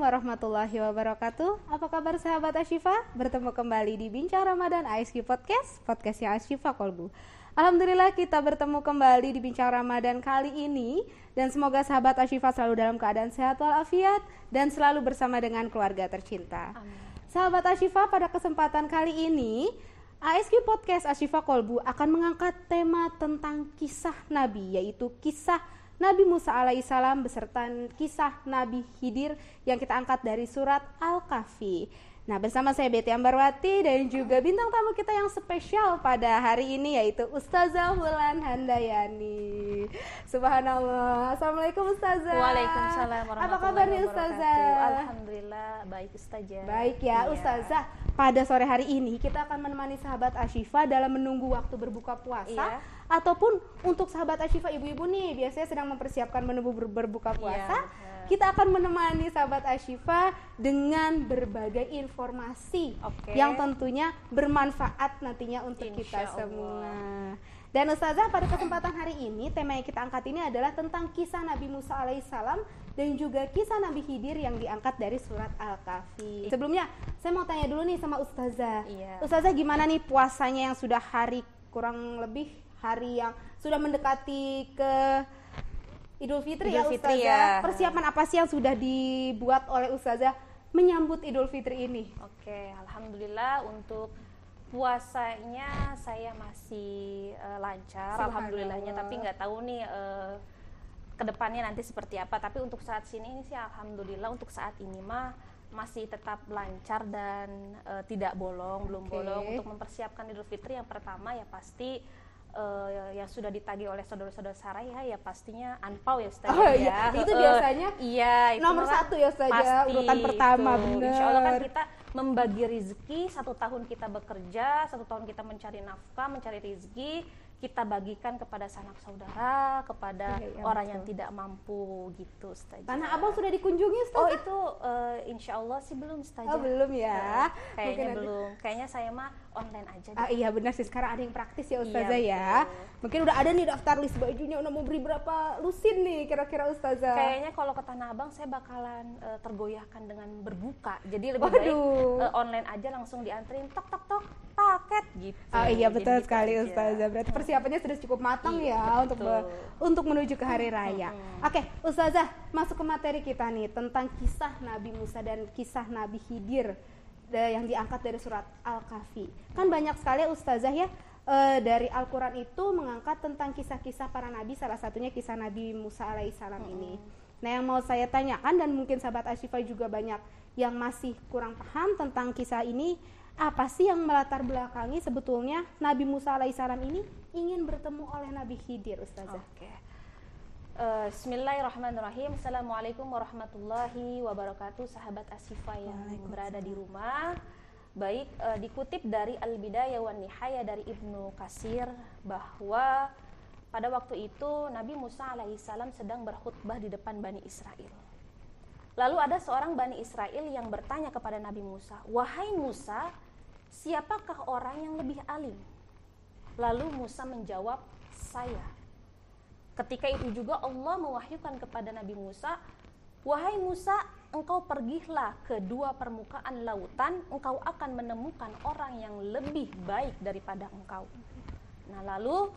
warahmatullahi wabarakatuh. Apa kabar sahabat Asyifa? Bertemu kembali di Bincang Ramadan ASQ Podcast, podcastnya Asyifa Kolbu. Alhamdulillah kita bertemu kembali di Bincang Ramadan kali ini. Dan semoga sahabat Asyifa selalu dalam keadaan sehat walafiat dan selalu bersama dengan keluarga tercinta. Amin. Sahabat Asyifa, pada kesempatan kali ini ASQ Podcast Asyifa Kolbu akan mengangkat tema tentang kisah Nabi, yaitu kisah Nabi Musa alaihissalam beserta kisah Nabi Khidir yang kita angkat dari surat Al-Kahfi. Nah, bersama saya Betty Ambarwati dan juga bintang tamu kita yang spesial pada hari ini yaitu Ustazah Wulan Handayani. Subhanallah. Assalamualaikum Ustazah. Waalaikumsalam warahmatullahi wabarakatuh. Apa kabar nih Ustazah? Alhamdulillah baik Ustazah. Baik ya Ustazah. Pada sore hari ini kita akan menemani sahabat Asyifa dalam menunggu waktu berbuka puasa. Ataupun untuk sahabat Asyifa ibu-ibu nih biasanya sedang mempersiapkan menu berbuka puasa, kita akan menemani sahabat Asyifa dengan berbagai informasi yang tentunya bermanfaat nantinya untuk kita semua. Dan Ustazah, pada kesempatan hari ini tema yang kita angkat ini adalah tentang kisah Nabi Musa alaihissalam dan juga kisah Nabi Khidir yang diangkat dari surat Al-Kahfi. Sebelumnya saya mau tanya dulu nih sama Ustazah. Ustazah, gimana nih puasanya yang sudah kurang lebih hari yang sudah mendekati ke Idul Fitri ya Ustazah. Ya. Persiapan apa sih yang sudah dibuat oleh Ustazah menyambut Idul Fitri ini? Oke, alhamdulillah untuk puasanya saya masih lancar, alhamdulillahnya. Tapi nggak tahu nih kedepannya nanti seperti apa. Tapi untuk saat ini sih alhamdulillah untuk saat ini mah masih tetap lancar dan tidak bolong, belum bolong. Untuk mempersiapkan Idul Fitri yang pertama ya pasti yang sudah ditagih oleh saudara-saudara saya ya pastinya anpau ya Ustazah. Iya. Itu biasanya itu nomor satu ya Ustazah, urutan pertama. Bener. Insya Allah kan kita membagi rezeki, 1 tahun kita bekerja, 1 tahun kita mencari nafkah, mencari rezeki, kita bagikan kepada sanak saudara, kepada orang yang tidak mampu gitu Ustazah. Tanah Abang sudah dikunjungi Ustazah? Oh itu insya Allah sih belum Ustazah. Oh belum ya? Kayaknya belum, kayaknya saya mah online aja. Iya benar sih, sekarang ada yang praktis ya Ustazah ya. Mungkin udah ada nih daftar list bajunya, udah mau beli berapa lusin nih kira-kira Ustazah? Kayaknya kalau ke Tanah Abang saya bakalan tergoyahkan dengan berbuka. Jadi lebih baik online aja, langsung dianterin tok tok tok paket gitu. Iya betul sekali Ustazah. Berarti persiapannya sudah cukup matang ya untuk menuju ke hari raya. Oke, Ustazah, masuk ke materi kita nih tentang kisah Nabi Musa dan kisah Nabi Khidir yang diangkat dari surat Al-Kahfi. Kan banyak sekali Ustazah ya dari Al-Quran itu mengangkat tentang kisah-kisah para nabi, salah satunya kisah Nabi Musa alaihissalam ini. Nah, yang mau saya tanyakan dan mungkin sahabat Asyifa juga banyak yang masih kurang paham tentang kisah ini, apa sih yang melatar belakangi sebetulnya Nabi Musa alaihissalam ini ingin bertemu oleh Nabi Khidir Ustazah? Bismillahirrahmanirrahim. Assalamualaikum warahmatullahi wabarakatuh. Sahabat Asyifa yang berada di rumah. Baik, dikutip dari Al-Bidayah wan Nihayah dari Ibnu Katsir bahwa pada waktu itu Nabi Musa alaihissalam sedang berkhutbah di depan Bani Israel. Lalu ada seorang Bani Israel yang bertanya kepada Nabi Musa, "Wahai Musa, siapakah orang yang lebih alim?" Lalu Musa menjawab, "Saya." Ketika itu juga Allah mewahyukan kepada Nabi Musa, "Wahai Musa, engkau pergilah ke 2 permukaan lautan, engkau akan menemukan orang yang lebih baik daripada engkau." Nah, lalu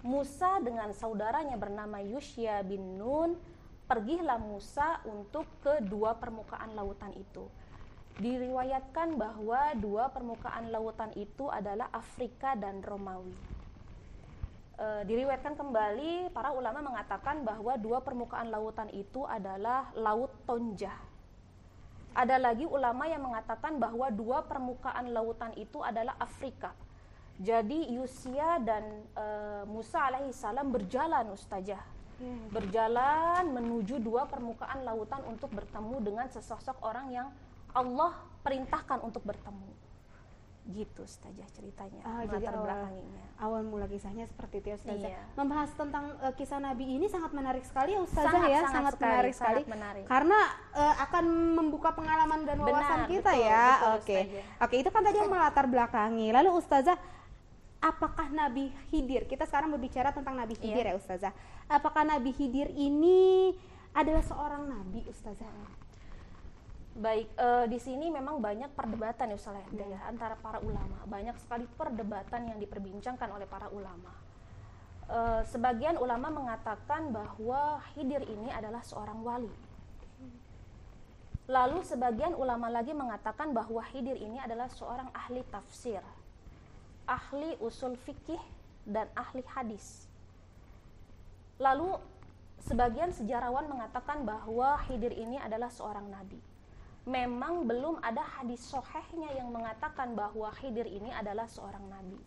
Musa dengan saudaranya bernama Yushya bin Nun, pergilah Musa untuk ke 2 permukaan lautan itu. Diriwayatkan bahwa 2 permukaan lautan itu adalah Afrika dan Romawi. Diriwayatkan kembali, para ulama mengatakan bahwa 2 permukaan lautan itu adalah Laut Tonjah. Ada lagi ulama yang mengatakan bahwa 2 permukaan lautan itu adalah Afrika. Jadi Yushya dan Musa alaihissalam berjalan Ustazah, berjalan menuju 2 permukaan lautan untuk bertemu dengan sesosok orang yang Allah perintahkan untuk bertemu. Gitu Ustazah ceritanya, latar belakangnya. Awal mula kisahnya seperti itu ya Ustazah. Membahas tentang kisah Nabi ini sangat menarik sekali ya Ustazah, sangat menarik sekali. Karena akan membuka pengalaman dan wawasan kita ya. Oke, itu kan tadi yang melatar belakangi. Lalu Ustazah, apakah Nabi Khidir, kita sekarang berbicara tentang Nabi Khidir ya Ustazah. Apakah Nabi Khidir ini adalah seorang nabi Ustazah? Baik, di sini memang banyak perdebatan ya Ustazah ya, antara para ulama. Banyak sekali perdebatan yang diperbincangkan oleh para ulama. Sebagian ulama mengatakan bahwa Khidir ini adalah seorang wali. Lalu sebagian ulama lagi mengatakan bahwa Khidir ini adalah seorang ahli tafsir, ahli usul fikih, dan ahli hadis. Lalu sebagian sejarawan mengatakan bahwa Khidir ini adalah seorang nabi. Memang belum ada hadis sahihnya yang mengatakan bahwa Khidir ini adalah seorang nabi.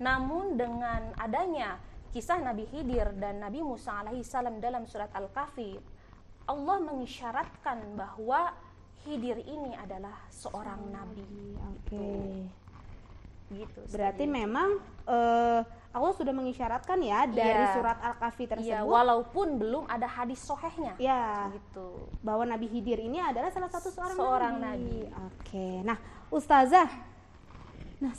Namun dengan adanya kisah Nabi Khidir dan Nabi Musa alaihissalam dalam surat Al-Kahfi, Allah mengisyaratkan bahwa Khidir ini adalah seorang nabi. Oke. Gitu. Berarti memang Allah sudah mengisyaratkan ya dari surat Al-Kahfi tersebut. Iya, walaupun belum ada hadis sahihnya. Ya. Gitu. Bahwa Nabi Khidir ini adalah salah satu seorang nabi. Oke. Nah, Ustazah,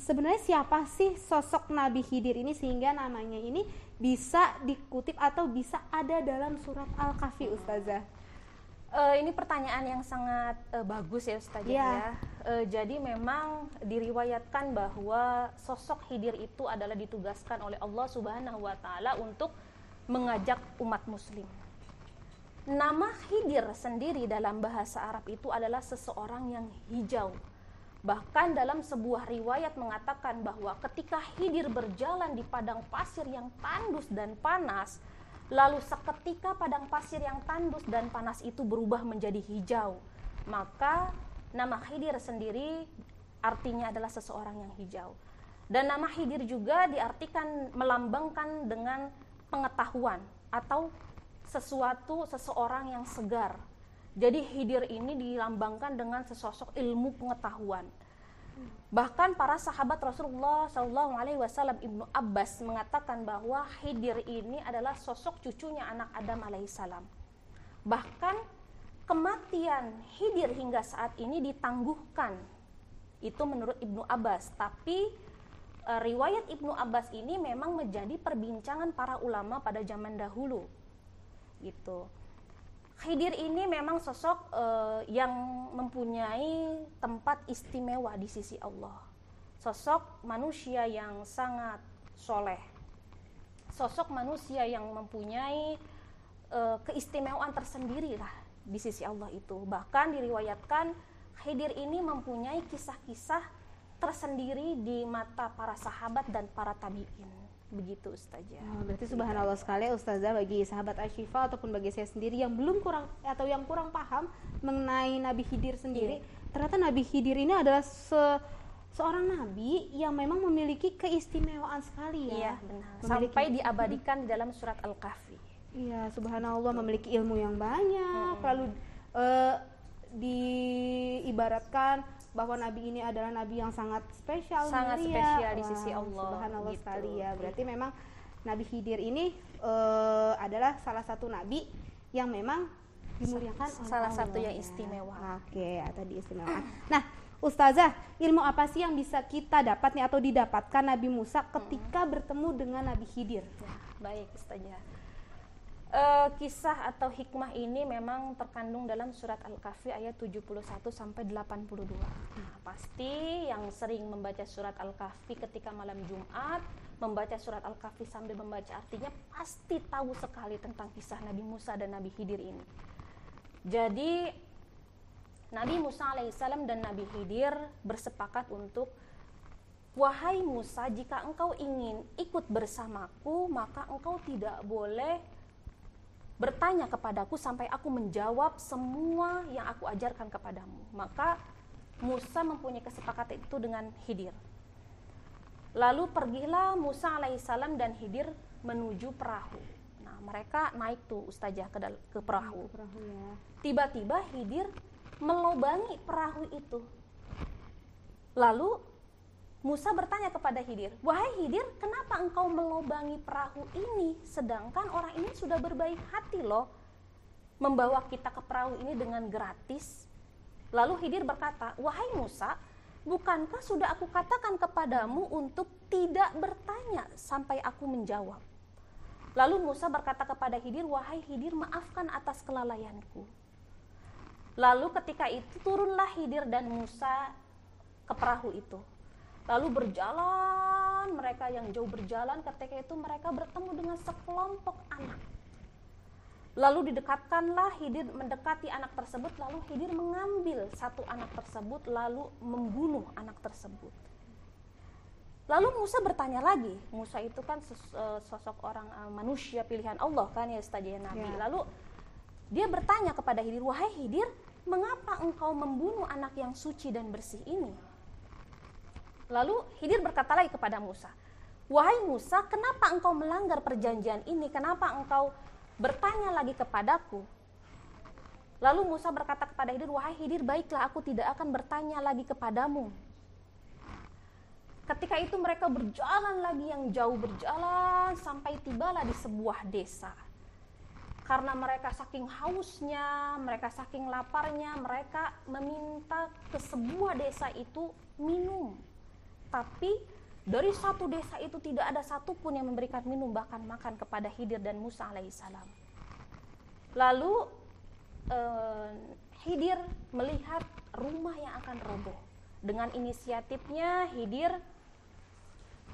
sebenarnya siapa sih sosok Nabi Khidir ini sehingga namanya ini bisa dikutip atau bisa ada dalam surat Al-Kahfi, Ustazah? Ini pertanyaan yang sangat bagus ya Ustazah ya. Jadi memang diriwayatkan bahwa sosok Khidir itu adalah ditugaskan oleh Allah Subhanahu wa taala untuk mengajak umat muslim. Nama Khidir sendiri dalam bahasa Arab itu adalah seseorang yang hijau. Bahkan dalam sebuah riwayat mengatakan bahwa ketika Khidir berjalan di padang pasir yang tandus dan panas, lalu seketika padang pasir yang tandus dan panas itu berubah menjadi hijau, maka nama Khidir sendiri artinya adalah seseorang yang hijau. Dan nama Khidir juga diartikan melambangkan dengan pengetahuan atau seseorang yang segar. Jadi Khidir ini dilambangkan dengan sesosok ilmu pengetahuan. Bahkan para sahabat Rasulullah SAW, Ibnu Abbas mengatakan bahwa Khidir ini adalah sosok cucunya anak Adam alaihissalam. Bahkan kematian Khidir hingga saat ini ditangguhkan. Itu menurut Ibnu Abbas. Tapi riwayat Ibnu Abbas ini memang menjadi perbincangan para ulama pada zaman dahulu. Gitu. Khidir ini memang sosok yang mempunyai tempat istimewa di sisi Allah. Sosok manusia yang sangat soleh. Sosok manusia yang mempunyai keistimewaan tersendiri lah di sisi Allah itu. Bahkan diriwayatkan Khidir ini mempunyai kisah-kisah tersendiri di mata para sahabat dan para tabi'in. Begitu Ustazah. Berarti subhanallah sekali Ustazah, bagi sahabat Ashifa ataupun bagi saya sendiri yang belum kurang atau yang kurang paham mengenai Nabi Khidir sendiri, ternyata Nabi Khidir ini adalah seorang nabi yang memang memiliki keistimewaan sekali ya. Iya, benar. Sampai diabadikan di dalam surat Al-Kahfi. Iya, subhanallah, memiliki ilmu yang banyak, lalu diibaratkan bahwa nabi ini adalah nabi yang sangat spesial spesial di sisi Allah. Subhanallah gitu. sekali ya. Berarti memang Nabi Khidir ini adalah salah satu nabi yang memang dimuliakan oleh salah Allah, satu yang ya. istimewa. Oke, tadi istimewa. Nah, Ustazah, ilmu apa sih yang bisa kita dapat nih atau didapatkan Nabi Musa ketika bertemu dengan Nabi Khidir? Ya, baik Ustazah. Kisah atau hikmah ini memang terkandung dalam surat Al-Kahfi ayat 71 sampai 82. Nah, pasti yang sering membaca surat Al-Kahfi ketika malam Jumat, membaca surat Al-Kahfi sambil membaca artinya, pasti tahu sekali tentang kisah Nabi Musa dan Nabi Khidir ini. Jadi Nabi Musa alaihissalam dan Nabi Khidir bersepakat untuk, wahai Musa, jika engkau ingin ikut bersamaku, maka engkau tidak boleh bertanya kepadaku sampai aku menjawab semua yang aku ajarkan kepadamu. Maka Musa mempunyai kesepakatan itu dengan Khidir. Lalu pergilah Musa alaihissalam dan Khidir menuju perahu. Nah, mereka naik tuh Ustazah ke perahu. Ya. Tiba-tiba Khidir melobangi perahu itu. Lalu Musa bertanya kepada Khidir, wahai Khidir, kenapa engkau melobangi perahu ini, sedangkan orang ini sudah berbaik hati loh, membawa kita ke perahu ini dengan gratis. Lalu Khidir berkata, wahai Musa, bukankah sudah aku katakan kepadamu untuk tidak bertanya sampai aku menjawab? Lalu Musa berkata kepada Khidir, wahai Khidir, maafkan atas kelalaianku. Lalu ketika itu turunlah Khidir dan Musa ke perahu itu. Lalu berjalan, mereka yang jauh berjalan, ketika itu mereka bertemu dengan sekelompok anak. Lalu didekatkanlah Khidir mendekati anak tersebut, lalu Khidir mengambil satu anak tersebut lalu membunuh anak tersebut. Lalu Musa bertanya lagi, Musa itu kan sosok orang manusia pilihan Allah kan ya Ustazah Nabi. Lalu dia bertanya kepada Khidir, wahai Khidir, mengapa engkau membunuh anak yang suci dan bersih ini? Lalu Khidir berkata lagi kepada Musa, wahai Musa, kenapa engkau melanggar perjanjian ini? Kenapa engkau bertanya lagi kepadaku? Lalu Musa berkata kepada Khidir, wahai Khidir, baiklah, aku tidak akan bertanya lagi kepadamu. Ketika itu mereka berjalan lagi yang jauh, berjalan sampai tibalah di sebuah desa. Karena mereka saking hausnya, mereka saking laparnya, mereka meminta ke sebuah desa itu minum. Tapi dari satu desa itu tidak ada satupun yang memberikan minum bahkan makan kepada Khidir dan Musa alaihissalam. Lalu Khidir melihat rumah yang akan roboh. Dengan inisiatifnya Khidir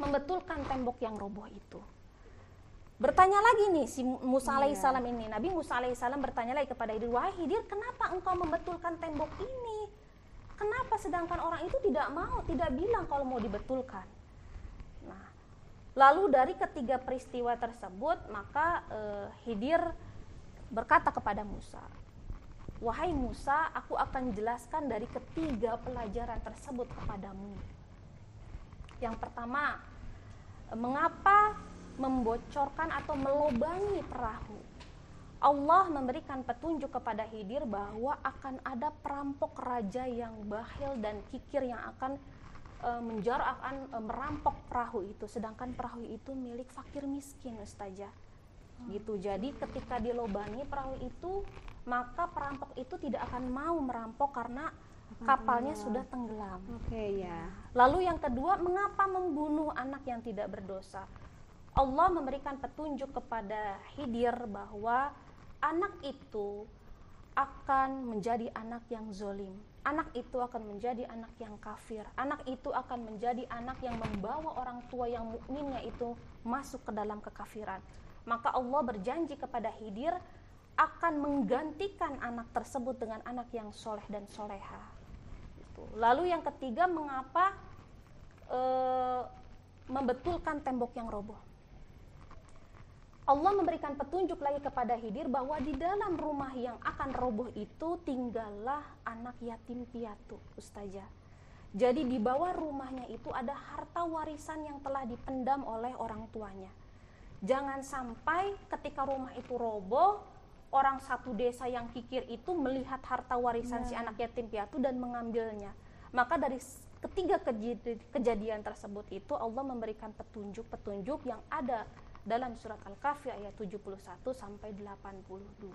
membetulkan tembok yang roboh itu. Bertanya lagi nih si Musa alaihissalam ini, Nabi Musa alaihissalam bertanya lagi kepada Khidir, wahai Khidir, kenapa engkau membetulkan tembok ini? Kenapa sedangkan orang itu tidak mau, tidak bilang kalau mau dibetulkan? Nah, lalu dari ketiga peristiwa tersebut, maka Khidir berkata kepada Musa, wahai Musa, aku akan jelaskan dari ketiga pelajaran tersebut kepadamu. Yang pertama, mengapa membocorkan atau melobangi perahu? Allah memberikan petunjuk kepada Khidir bahwa akan ada perampok raja yang bakhil dan kikir yang akan merampok perahu itu, sedangkan perahu itu milik fakir miskin, Ustazah. Gitu. Jadi ketika dilobangi perahu itu, maka perampok itu tidak akan mau merampok karena kapalnya sudah tenggelam. Lalu yang kedua, mengapa membunuh anak yang tidak berdosa? Allah memberikan petunjuk kepada Khidir bahwa anak itu akan menjadi anak yang zolim. Anak itu akan menjadi anak yang kafir. Anak itu akan menjadi anak yang membawa orang tua yang mukminnya itu masuk ke dalam kekafiran. Maka Allah berjanji kepada Khidir akan menggantikan anak tersebut dengan anak yang soleh dan soleha. Lalu yang ketiga, mengapa membetulkan tembok yang roboh? Allah memberikan petunjuk lagi kepada Khidir bahwa di dalam rumah yang akan roboh itu tinggallah anak yatim piatu, Ustazah. Jadi di bawah rumahnya itu ada harta warisan yang telah dipendam oleh orang tuanya. Jangan sampai ketika rumah itu roboh, orang satu desa yang kikir itu melihat harta warisan si anak yatim piatu dan mengambilnya. Maka dari ketiga kejadian tersebut itu Allah memberikan petunjuk-petunjuk yang ada dalam surat Al-Kahfi ayat 71 sampai 82.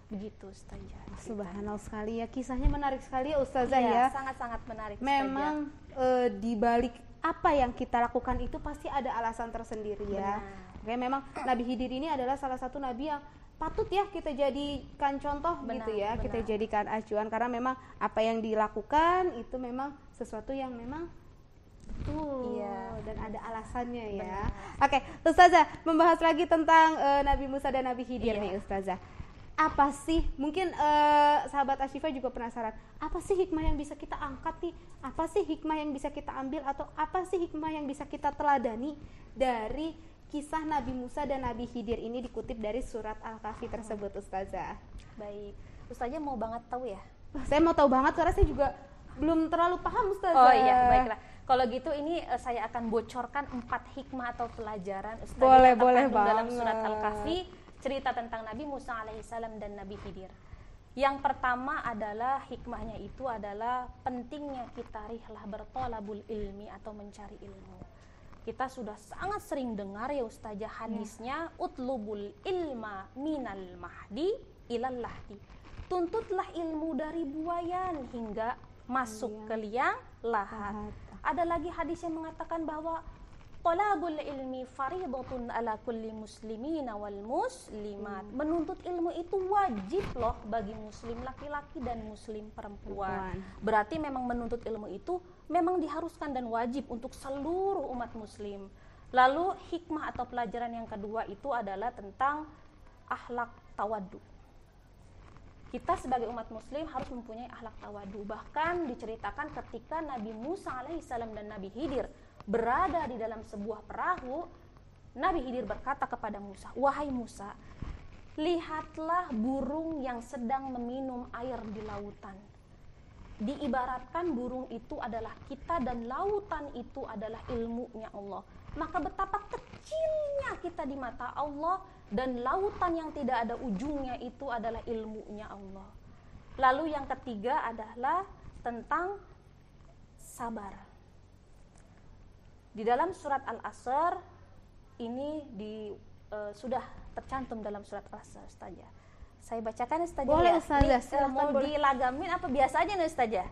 Begitu Ustazah. Subhanallah sekali ya, kisahnya menarik sekali ya Ustazah ya. Sangat-sangat menarik. Memang di balik apa yang kita lakukan itu pasti ada alasan tersendiri ya. Oke, memang Nabi Khidir ini adalah salah satu nabi yang patut ya kita jadikan contoh gitu ya, kita jadikan acuan karena memang apa yang dilakukan itu memang sesuatu yang memang betul dan ada alasannya ya. Oke, Ustazah, membahas lagi tentang Nabi Musa dan Nabi Khidir nih Ustazah. Apa sih, mungkin sahabat Ashifa juga penasaran, apa sih hikmah yang bisa kita angkat nih? Apa sih hikmah yang bisa kita ambil atau apa sih hikmah yang bisa kita teladani dari kisah Nabi Musa dan Nabi Khidir ini dikutip dari surat Al-Kahfi tersebut Ustazah? Baik, Ustazah mau banget tahu ya? Saya mau tahu banget karena saya juga belum terlalu paham Ustazah. Oh iya, baiklah. Kalau gitu ini saya akan bocorkan 4 hikmah atau pelajaran Ustazah boleh dalam surat Al-Kahfi, cerita tentang Nabi Musa alaihissalam dan Nabi Khidir. Yang pertama adalah hikmahnya itu adalah pentingnya kita rihlah bertolabul ilmi atau mencari ilmu. Kita sudah sangat sering dengar ya Ustazah hadisnya, utlubul ilma minal mahdi ilal lahdi. Tuntutlah ilmu dari buayan hingga masuk ke liang lahat. Ada lagi hadis yang mengatakan bahwa Talabul ilmi faridatun ala kulli muslimina wal muslimat. Menuntut ilmu itu wajib loh bagi muslim laki-laki dan muslim perempuan. Berarti memang menuntut ilmu itu memang diharuskan dan wajib untuk seluruh umat muslim. Lalu hikmah atau pelajaran yang kedua itu adalah tentang akhlak tawaddu. Kita sebagai umat muslim harus mempunyai akhlak tawaddu. Bahkan diceritakan ketika Nabi Musa alaihissalam dan Nabi Khidir berada di dalam sebuah perahu, Nabi Khidir berkata kepada Musa, "Wahai Musa, lihatlah burung yang sedang meminum air di lautan." Diibaratkan burung itu adalah kita dan lautan itu adalah ilmunya Allah. Maka betapa kecilnya kita di mata Allah, dan lautan yang tidak ada ujungnya itu adalah ilmunya Allah. Lalu yang ketiga adalah tentang sabar. Di dalam surat Al-Asr ini sudah tercantum dalam surat Al-Asr, Ustazah. Saya bacakan Ustazah. Boleh ya. Ustazah, Mau dilagamin apa biasa aja nih Ustazah?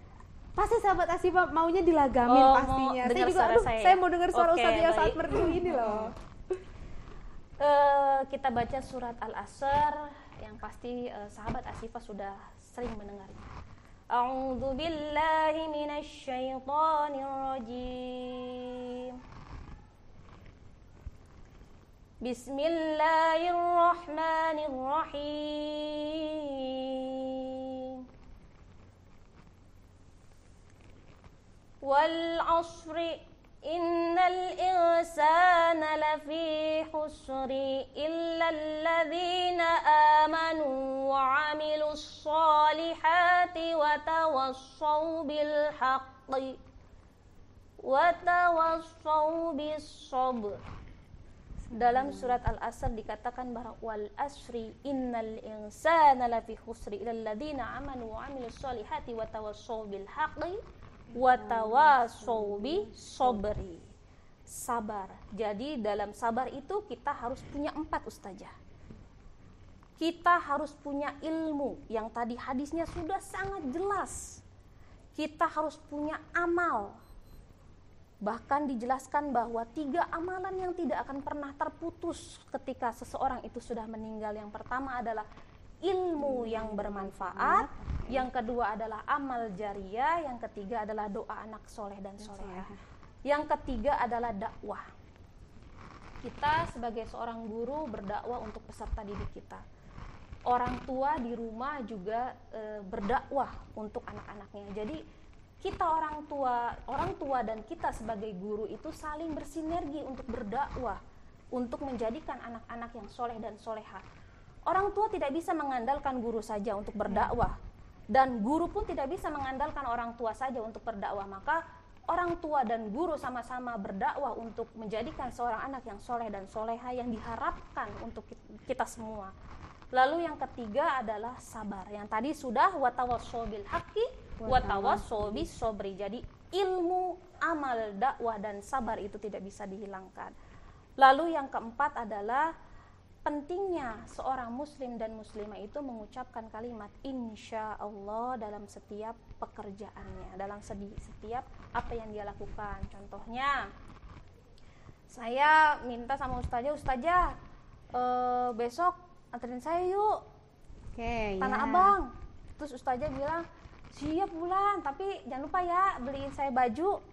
Pasti sahabat Asifah maunya dilagamin pastinya. Saya juga saya mau dengar suara Ustazah yang saat merdu ini loh. Kita baca surat Al-Asr yang pasti sahabat Asifah sudah sering mendengarnya. A'udzu billahi minasy syaithanir rajim. Bismillahirrahmanirrahim. Wal 'ashri innal insana lafi khusri illa alladhina amanu wa 'amilus solihati wa tawassaw bil haqqi wa tawassaw bis sabr. Dalam surat Al-Asr dikatakan bahwa wal asri innal insana lafi khusri illa alladhina amanu wa 'amilus solihati wa tawassaw bil haqqi watawasobi sobri. Sabar. Jadi dalam sabar itu kita harus punya 4 Ustazah. Kita harus punya ilmu yang tadi hadisnya sudah sangat jelas. Kita harus punya amal. Bahkan dijelaskan bahwa 3 amalan yang tidak akan pernah terputus ketika seseorang itu sudah meninggal. Yang pertama adalah ilmu yang bermanfaat, yang kedua adalah amal jariyah, yang ketiga adalah doa anak soleh dan solehah, yang ketiga adalah dakwah. Kita sebagai seorang guru berdakwah untuk peserta didik kita. Orang tua di rumah juga berdakwah untuk anak-anaknya. Jadi kita orang tua dan kita sebagai guru itu saling bersinergi untuk berdakwah, untuk menjadikan anak-anak yang soleh dan solehah. Orang tua tidak bisa mengandalkan guru saja untuk berdakwah, dan guru pun tidak bisa mengandalkan orang tua saja untuk berdakwah. Maka orang tua dan guru sama-sama berdakwah untuk menjadikan seorang anak yang soleh dan soleha yang diharapkan untuk kita semua. Lalu yang ketiga adalah sabar. Yang tadi sudah watawassaw bil haqqi watawassaw bis sabri. Jadi ilmu, amal, dakwah dan sabar itu tidak bisa dihilangkan. Lalu yang keempat adalah pentingnya seorang muslim dan muslimah itu mengucapkan kalimat insya Allah dalam setiap pekerjaannya, dalam setiap apa yang dia lakukan. Contohnya, saya minta sama Ustazah, besok anterin saya yuk, Tanah Abang. Terus Ustazah bilang, siap Bulan, tapi jangan lupa ya beliin saya baju.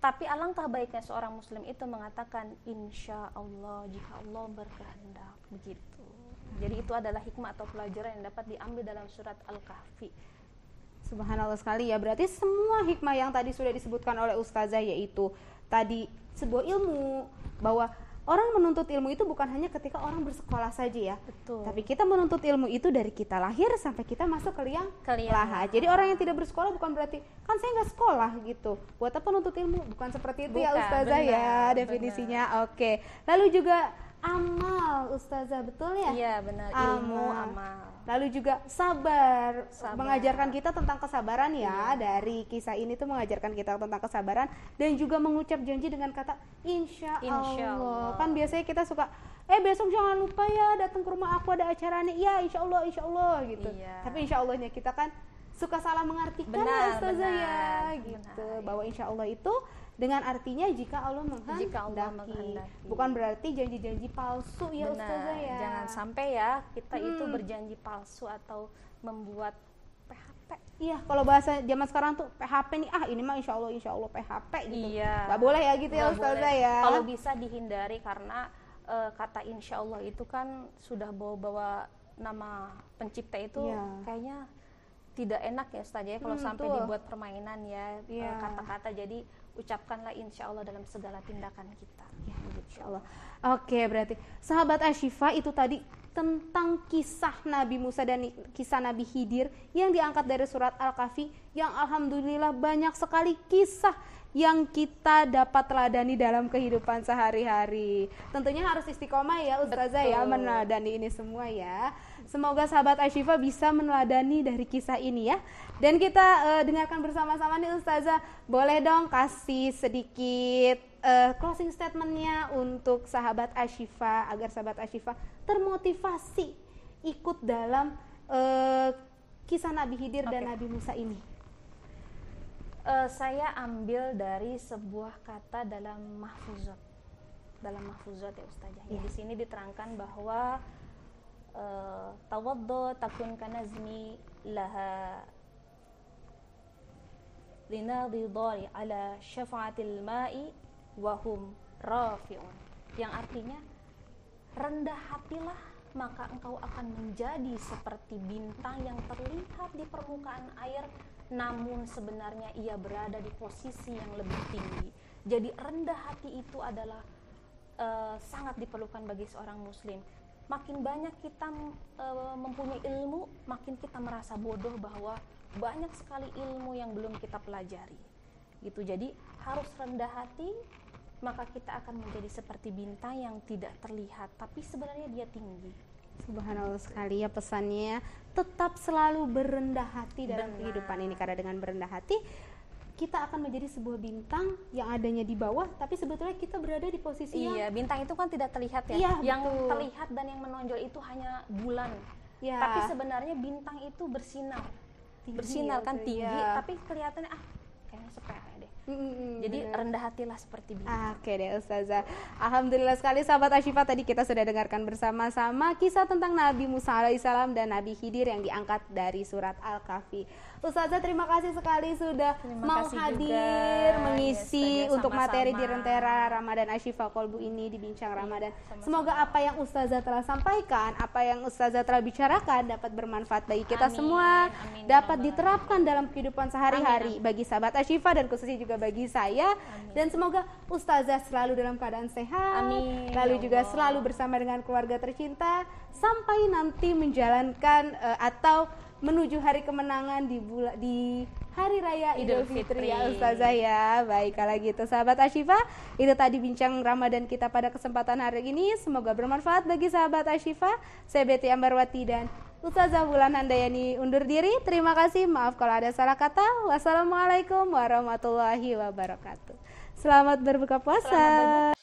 Tapi alangkah baiknya seorang muslim itu mengatakan insya Allah jika Allah berkehendak, begitu. Jadi itu adalah hikmah atau pelajaran yang dapat diambil dalam surat Al-Kahfi. Subhanallah sekali ya. Berarti semua hikmah yang tadi sudah disebutkan oleh Ustazah, yaitu tadi sebuah ilmu, bahwa orang menuntut ilmu itu bukan hanya ketika orang bersekolah saja ya. Betul. Tapi kita menuntut ilmu itu dari kita lahir sampai kita masuk ke liang lahat. Jadi orang yang tidak bersekolah bukan berarti kan saya nggak sekolah gitu. Buat apa nuntut ilmu? Bukan seperti itu ya Ustazah, benar, ya definisinya. Benar. Oke. Lalu juga amal Ustazah, betul ya? Iya benar, ilmu, amal. Lalu juga sabar, mengajarkan kita tentang kesabaran ya. Dari kisah ini tuh mengajarkan kita tentang kesabaran, dan juga mengucap janji dengan kata insya Allah. Kan biasanya kita suka besok jangan lupa ya datang ke rumah aku ada acara nih. Ya insya Allah gitu. Iya. Tapi insya Allahnya kita kan suka salah mengartikan Ustazah ya gitu. Benar. Bahwa insya Allah itu dengan artinya jika Allah menghendaki. Bukan berarti janji-janji palsu ya Ustazah ya. Jangan sampai ya kita itu berjanji palsu atau membuat PHP. Iya, kalau bahasa zaman sekarang tuh PHP nih, ini mah insya Allah PHP gitu. Iya. Gak boleh ya gitu ya Ustazah ya. Kalau bisa dihindari karena kata insya Allah itu kan sudah bawa nama pencipta itu kayaknya tidak enak ya Ustazah ya kalau sampai dibuat permainan ya kata-kata. Jadi ucapkanlah insya Allah dalam segala tindakan kita. Ya, insya Allah. Oke, berarti sahabat Ashifa itu tadi tentang kisah Nabi Musa dan kisah Nabi Khidir yang diangkat dari surat Al-Kahfi, yang alhamdulillah banyak sekali kisah yang kita dapat teladani dalam kehidupan sehari-hari. Tentunya harus istiqomah ya Ustazah ya meneladani ini semua ya. Semoga sahabat Ashifa bisa meneladani dari kisah ini ya. Dan kita dengarkan bersama-sama nih Ustazah. Boleh dong kasih sedikit closing statementnya untuk sahabat Ashifa agar sahabat Ashifa termotivasi ikut dalam kisah Nabi Khidir dan Nabi Musa ini. Saya ambil dari sebuah kata dalam mahfuzat ya Ustazah. Di sini diterangkan bahwa tawaddu takun kanazmi laha linadi dhari ala syafa'atil ma'i wahum rafi'un, yang artinya rendah hatilah maka engkau akan menjadi seperti bintang yang terlihat di permukaan air, namun sebenarnya ia berada di posisi yang lebih tinggi. Jadi rendah hati itu adalah sangat diperlukan bagi seorang muslim. Makin banyak kita mempunyai ilmu, makin kita merasa bodoh bahwa banyak sekali ilmu yang belum kita pelajari. Gitu. Jadi harus rendah hati, maka kita akan menjadi seperti bintang yang tidak terlihat, tapi sebenarnya dia tinggi. Subhanallah sekali ya pesannya, tetap selalu berendah hati dalam kehidupan ini, karena dengan berendah hati kita akan menjadi sebuah bintang yang adanya di bawah, tapi sebetulnya kita berada di posisi bintang itu kan tidak terlihat ya. Yang terlihat dan yang menonjol itu hanya bulan. Tapi sebenarnya bintang itu bersinar kan tinggi, tapi kelihatannya kayaknya sepele deh. Jadi rendah hatilah seperti bintang. Oke deh Ustazah. Alhamdulillah sekali sahabat Ashifa, tadi kita sudah dengarkan bersama-sama kisah tentang Nabi Musa alaihissalam dan Nabi Khidir yang diangkat dari surat Al-Kahfi. Ustazah terima kasih sekali sudah mau hadir mengisi untuk materi di Rentera Ramadan Ashifa Kolbu ini di Bincang Ramadan. Semoga apa yang Ustazah telah sampaikan, apa yang Ustazah telah bicarakan dapat bermanfaat bagi kita semua, dapat diterapkan dalam kehidupan sehari-hari bagi sahabat Ashifa dan khususnya juga bagi saya. Dan semoga Ustazah selalu dalam keadaan sehat, lalu juga selalu bersama dengan keluarga tercinta sampai nanti menjalankan atau menuju hari kemenangan di Hari Raya Idul Fitri ya Ustazah ya. Baik, kalau gitu sahabat Ashifa, itu tadi bincang Ramadan kita pada kesempatan hari ini. Semoga bermanfaat bagi sahabat Ashifa. Saya Betty Ambarwati dan Ustazah Wulan Handayani undur diri. Terima kasih, maaf kalau ada salah kata. Wassalamualaikum warahmatullahi wabarakatuh. Selamat berbuka puasa.